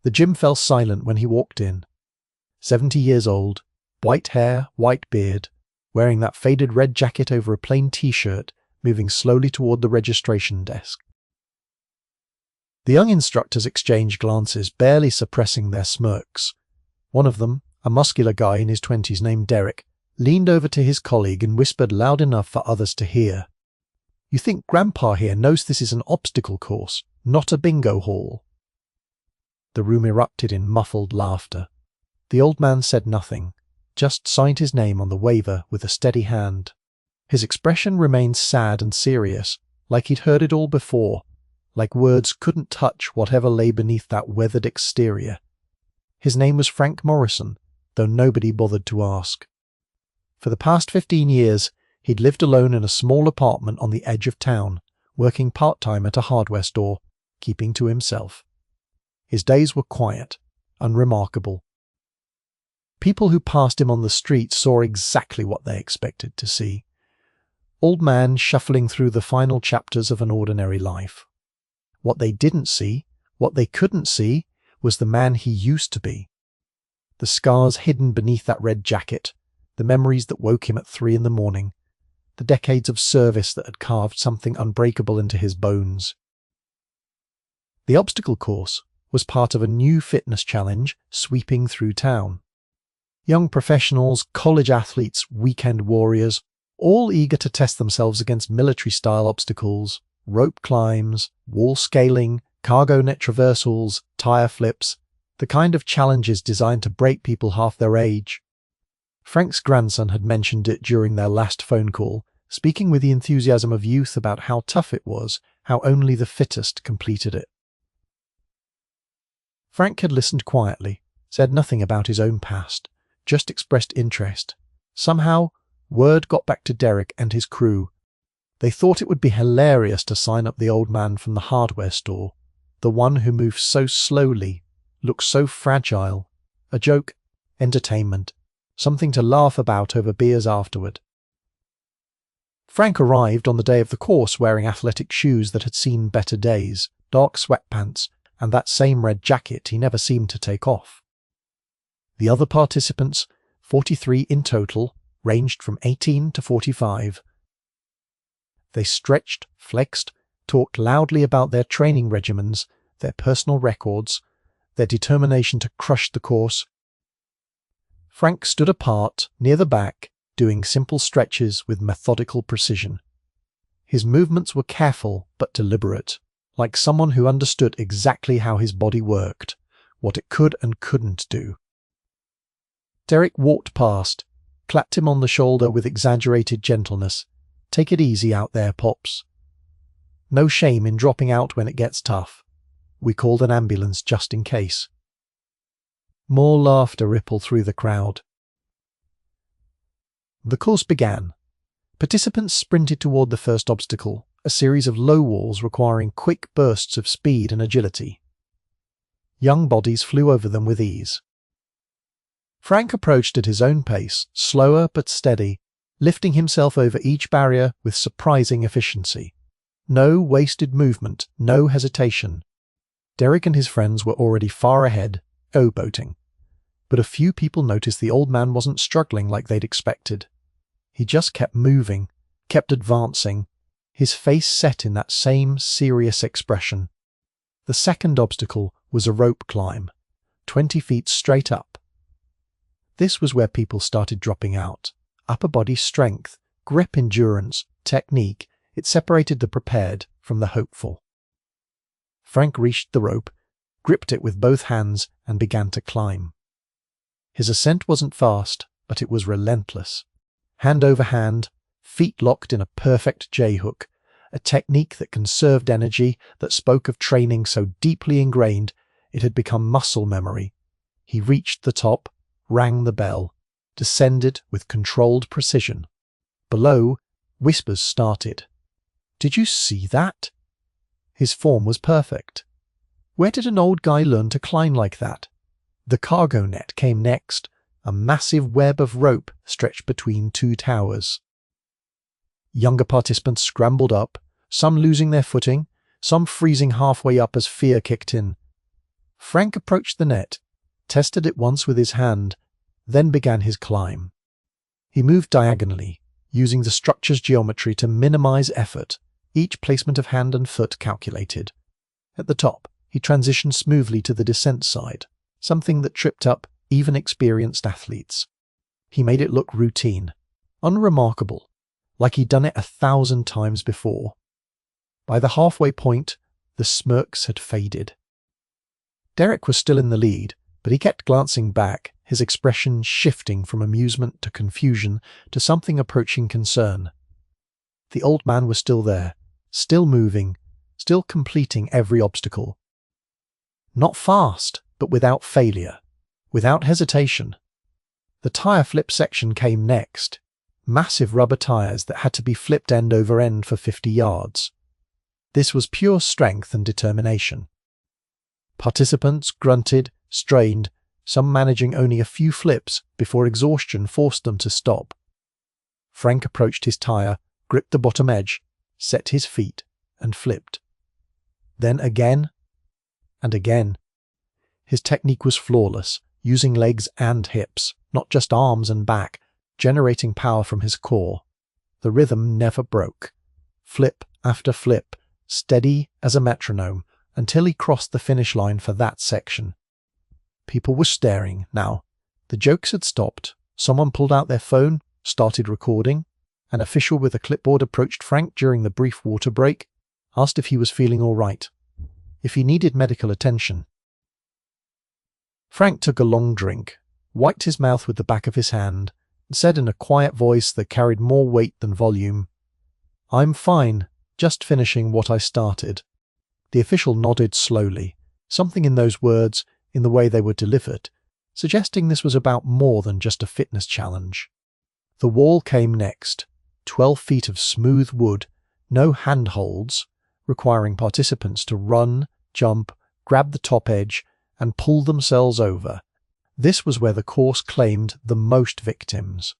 The gym fell silent when he walked in. 70 years old, white hair, white beard, wearing that faded red jacket over a plain t-shirt, moving slowly toward the registration desk. The young instructors exchanged glances, barely suppressing their smirks. One of them, a muscular guy in his 20s named Derek, leaned over to his colleague and whispered loud enough for others to hear. "You think Grandpa here knows this is an obstacle course, not a bingo hall?" The room erupted in muffled laughter. The old man said nothing, just signed his name on the waiver with a steady hand. His expression remained sad and serious, like he'd heard it all before, like words couldn't touch whatever lay beneath that weathered exterior. His name was Frank Morrison, though nobody bothered to ask. For the past 15 years, he'd lived alone in a small apartment on the edge of town, working part-time at a hardware store, keeping to himself. His days were quiet, unremarkable. People who passed him on the street saw exactly what they expected to see. Old man shuffling through the final chapters of an ordinary life. What they didn't see, what they couldn't see, was the man he used to be. The scars hidden beneath that red jacket, the memories that woke him at 3 in the morning, the decades of service that had carved something unbreakable into his bones. The obstacle course was part of a new fitness challenge sweeping through town. Young professionals, college athletes, weekend warriors, all eager to test themselves against military-style obstacles, rope climbs, wall scaling, cargo net traversals, tire flips, the kind of challenges designed to break people half their age. Frank's grandson had mentioned it during their last phone call, speaking with the enthusiasm of youth about how tough it was, how only the fittest completed it. Frank had listened quietly, said nothing about his own past, just expressed interest. Somehow, word got back to Derek and his crew. They thought it would be hilarious to sign up the old man from the hardware store, the one who moved so slowly, looked so fragile. A joke, entertainment, something to laugh about over beers afterward. Frank arrived on the day of the course wearing athletic shoes that had seen better days, dark sweatpants, and that same red jacket he never seemed to take off. The other participants, 43 in total, ranged from 18 to 45. They stretched, flexed, talked loudly about their training regimens, their personal records, their determination to crush the course. Frank stood apart, near the back, doing simple stretches with methodical precision. His movements were careful but deliberate, like someone who understood exactly how his body worked, what it could and couldn't do. Derek walked past, clapped him on the shoulder with exaggerated gentleness. "Take it easy out there, Pops. No shame in dropping out when it gets tough. We called an ambulance just in case." More laughter rippled through the crowd. The course began. Participants sprinted toward the first obstacle, a series of low walls requiring quick bursts of speed and agility. Young bodies flew over them with ease. Frank approached at his own pace, slower but steady, lifting himself over each barrier with surprising efficiency. No wasted movement, no hesitation. Derek and his friends were already far ahead, boating. But a few people noticed the old man wasn't struggling like they'd expected. He just kept moving, kept advancing, his face set in that same serious expression. The second obstacle was a rope climb, 20 feet straight up. This was where people started dropping out. Upper body strength, grip endurance, technique, it separated the prepared from the hopeful. Frank reached the rope, gripped it with both hands, and began to climb. His ascent wasn't fast, but it was relentless. Hand over hand, feet locked in a perfect J-hook, a technique that conserved energy, that spoke of training so deeply ingrained it had become muscle memory. He reached the top, rang the bell, descended with controlled precision. Below, whispers started. "Did you see that?" His form was perfect. Where did an old guy learn to climb like that? The cargo net came next, a massive web of rope stretched between two towers. Younger participants scrambled up, some losing their footing, some freezing halfway up as fear kicked in. Frank approached the net, tested it once with his hand, then began his climb. He moved diagonally, using the structure's geometry to minimize effort, each placement of hand and foot calculated. At the top, he transitioned smoothly to the descent side, something that tripped up even experienced athletes. He made it look routine, unremarkable, like he'd done it 1,000 times before. By the halfway point, the smirks had faded. Derek was still in the lead, but he kept glancing back, his expression shifting from amusement to confusion to something approaching concern. The old man was still there, still moving, still completing every obstacle. Not fast, but without failure, without hesitation. The tire flip section came next. Massive rubber tires that had to be flipped end over end for 50 yards. This was pure strength and determination. Participants grunted, strained, some managing only a few flips before exhaustion forced them to stop. Frank approached his tire, gripped the bottom edge, set his feet, and flipped. Then again, and again. His technique was flawless, using legs and hips, not just arms and back, generating power from his core. The rhythm never broke. Flip after flip, steady as a metronome, until he crossed the finish line for that section. People were staring now. The jokes had stopped. Someone pulled out their phone, started recording. An official with a clipboard approached Frank during the brief water break, asked if he was feeling all right, if he needed medical attention. Frank took a long drink, wiped his mouth with the back of his hand, and said in a quiet voice that carried more weight than volume, "I'm fine, just finishing what I started." The official nodded slowly, something in those words, in the way they were delivered, suggesting this was about more than just a fitness challenge. The wall came next, 12 feet of smooth wood, no handholds, requiring participants to run, jump, grab the top edge, and pull themselves over. This was where the course claimed the most victims.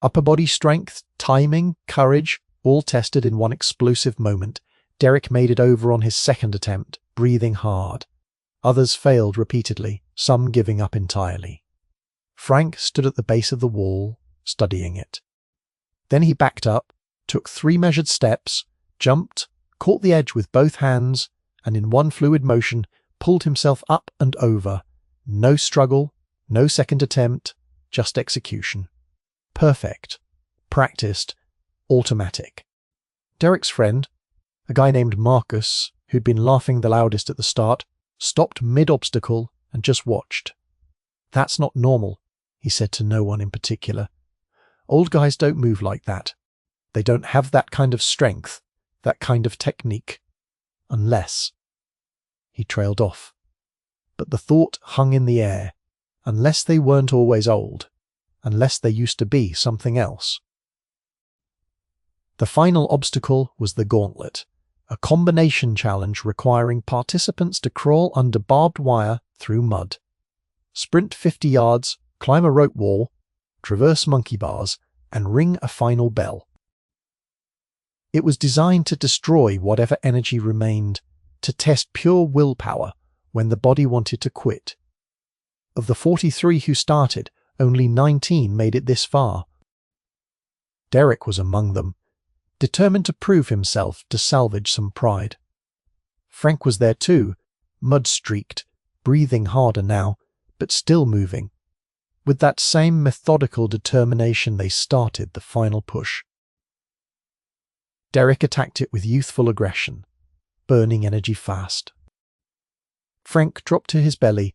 Upper body strength, timing, courage, all tested in one explosive moment. Derek made it over on his second attempt, breathing hard. Others failed repeatedly, some giving up entirely. Frank stood at the base of the wall, studying it. Then he backed up, took 3 measured steps, jumped, caught the edge with both hands, and in one fluid motion pulled himself up and over. No struggle, no second attempt, just execution. Perfect. Practiced. Automatic. Derek's friend, a guy named Marcus, who'd been laughing the loudest at the start, stopped mid-obstacle and just watched. "That's not normal," he said to no one in particular. "Old guys don't move like that. They don't have that kind of strength, that kind of technique. Unless..." He trailed off. But the thought hung in the air. Unless they weren't always old. Unless they used to be something else. The final obstacle was the gauntlet, a combination challenge requiring participants to crawl under barbed wire through mud, sprint 50 yards, climb a rope wall, traverse monkey bars, and ring a final bell. It was designed to destroy whatever energy remained, to test pure willpower when the body wanted to quit. Of the 43 who started, only 19 made it this far. Derek was among them, determined to prove himself to salvage some pride. Frank was there too, mud-streaked, breathing harder now, but still moving. With that same methodical determination they started the final push. Derek attacked it with youthful aggression, burning energy fast. Frank dropped to his belly,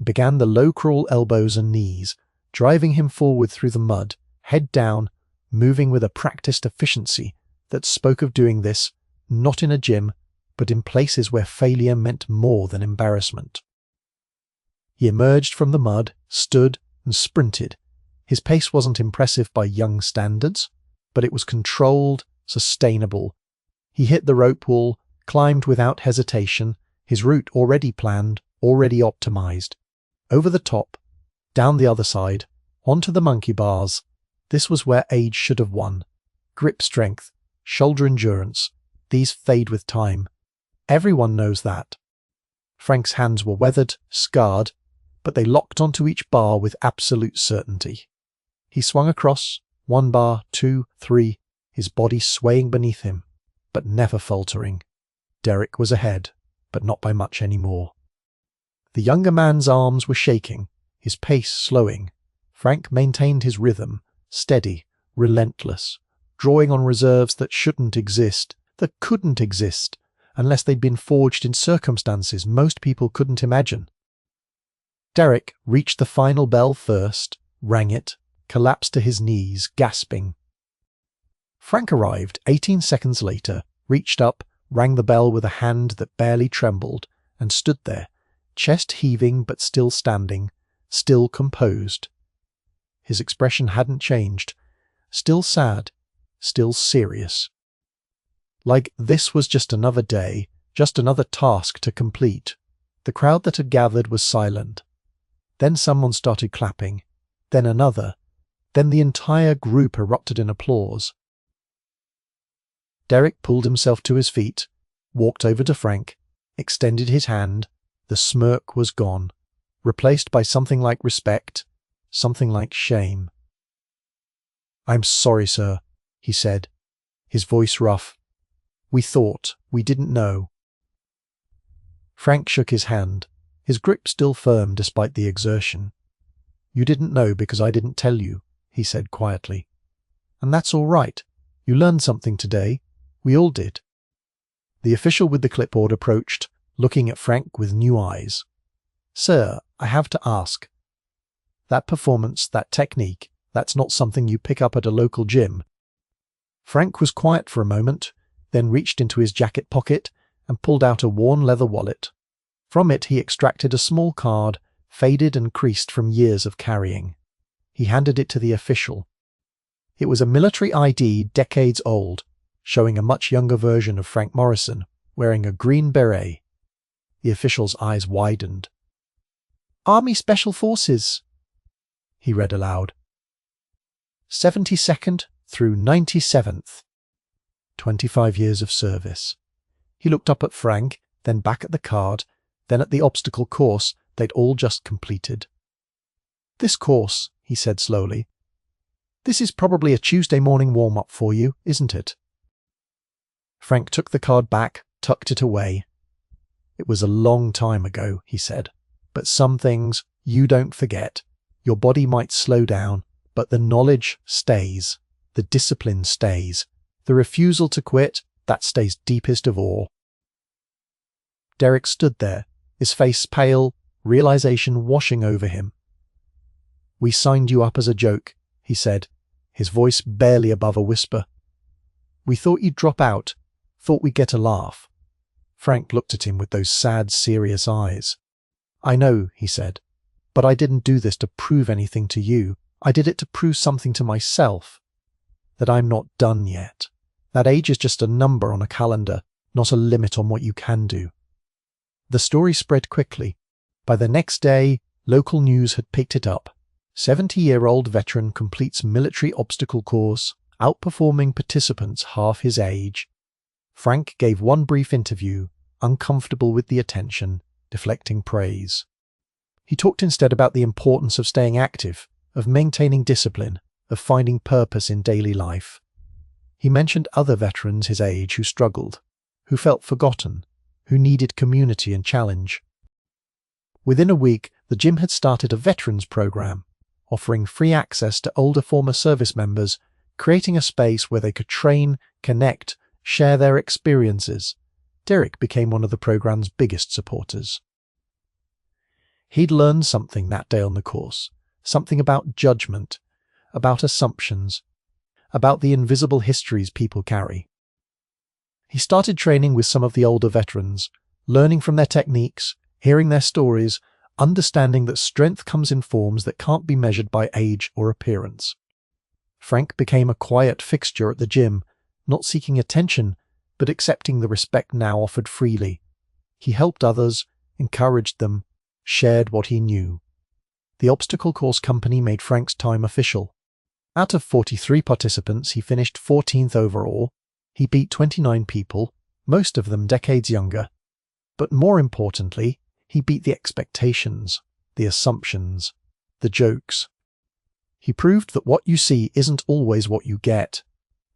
began the low-crawl elbows and knees, driving him forward through the mud, head down, moving with a practiced efficiency that spoke of doing this, not in a gym, but in places where failure meant more than embarrassment. He emerged from the mud, stood, and sprinted. His pace wasn't impressive by young standards, but it was controlled, sustainable. He hit the rope wall, climbed without hesitation, his route already planned, already optimized. Over the top, down the other side, onto the monkey bars. This was where age should have won. Grip strength, shoulder endurance, these fade with time. Everyone knows that. Frank's hands were weathered, scarred, but they locked onto each bar with absolute certainty. He swung across, 1 bar, 2, 3, his body swaying beneath him, but never faltering. Derek was ahead, but not by much anymore. The younger man's arms were shaking, his pace slowing. Frank maintained his rhythm, steady, relentless, drawing on reserves that shouldn't exist, that couldn't exist, unless they'd been forged in circumstances most people couldn't imagine. Derek reached the final bell first, rang it, collapsed to his knees, gasping. Frank arrived 18 seconds later, reached up, rang the bell with a hand that barely trembled, and stood there, chest heaving but still standing, still composed. His expression hadn't changed, still sad, still serious. Like this was just another day, just another task to complete. The crowd that had gathered was silent. Then someone started clapping, then another, then the entire group erupted in applause. Derek pulled himself to his feet, walked over to Frank, extended his hand. The smirk was gone, replaced by something like respect, something like shame. "I'm sorry, sir," he said, his voice rough. "We didn't know." Frank shook his hand, his grip still firm despite the exertion. "You didn't know because I didn't tell you," he said quietly. "And that's all right. You learned something today. We all did." The official with the clipboard approached, looking at Frank with new eyes. "Sir, I have to ask. That performance, that technique, that's not something you pick up at a local gym." Frank was quiet for a moment, then reached into his jacket pocket and pulled out a worn leather wallet. From it he extracted a small card, faded and creased from years of carrying. He handed it to the official. It was a military ID decades old, showing a much younger version of Frank Morrison, wearing a green beret. The official's eyes widened. "Army Special Forces," he read aloud. "72nd through 97th. 25 years of service." He looked up at Frank, then back at the card, then at the obstacle course they'd all just completed. "This course," he said slowly, "this is probably a Tuesday morning warm-up for you, isn't it?" Frank took the card back, tucked it away. "It was a long time ago," he said, "but some things you don't forget. Your body might slow down, but the knowledge stays. The discipline stays. The refusal to quit, that stays deepest of all." Derek stood there, his face pale, realization washing over him. "We signed you up as a joke," he said, his voice barely above a whisper. "We thought you'd drop out, thought we'd get a laugh." Frank looked at him with those sad, serious eyes. "I know," he said, "but I didn't do this to prove anything to you. I did it to prove something to myself. That I'm not done yet. That age is just a number on a calendar, not a limit on what you can do." The story spread quickly. By the next day, local news had picked it up. 70-year-old veteran completes military obstacle course, outperforming participants half his age. Frank gave one brief interview, uncomfortable with the attention, deflecting praise. He talked instead about the importance of staying active, of maintaining discipline, of finding purpose in daily life. He mentioned other veterans his age who struggled, who felt forgotten, who needed community and challenge. Within a week, the gym had started a veterans program, offering free access to older former service members, creating a space where they could train, connect, share their experiences. Derek became one of the program's biggest supporters. He'd learned something that day on the course, something about judgment, about assumptions, about the invisible histories people carry. He started training with some of the older veterans, learning from their techniques, hearing their stories, understanding that strength comes in forms that can't be measured by age or appearance. Frank became a quiet fixture at the gym, not seeking attention, but accepting the respect now offered freely. He helped others, encouraged them, shared what he knew. The obstacle course company made Frank's time official. Out of 43 participants, he finished 14th overall. He beat 29 people, most of them decades younger. But more importantly, He beat the expectations, the assumptions, the jokes. He proved that what you see isn't always what you get,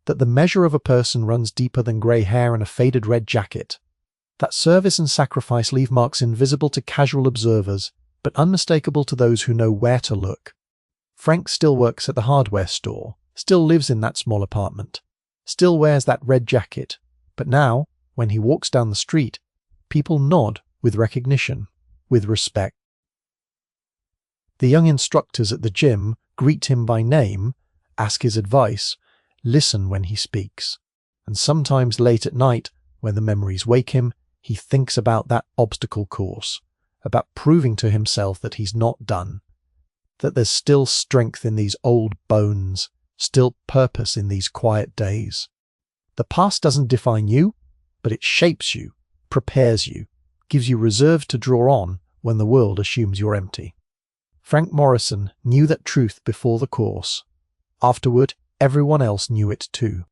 that the measure of a person runs deeper than grey hair and a faded red jacket, that service and sacrifice leave marks invisible to casual observers, but unmistakable to those who know where to look. Frank still works at the hardware store, still lives in that small apartment, still wears that red jacket, but now, when he walks down the street, people nod with recognition, with respect. The young instructors at the gym greet him by name, ask his advice, listen when he speaks, and sometimes late at night, when the memories wake him, he thinks about that obstacle course, about proving to himself that he's not done, that there's still strength in these old bones, still purpose in these quiet days. The past doesn't define you, but it shapes you, prepares you, gives you reserve to draw on when the world assumes you're empty. Frank Morrison knew that truth before the course. Afterward, everyone else knew it too.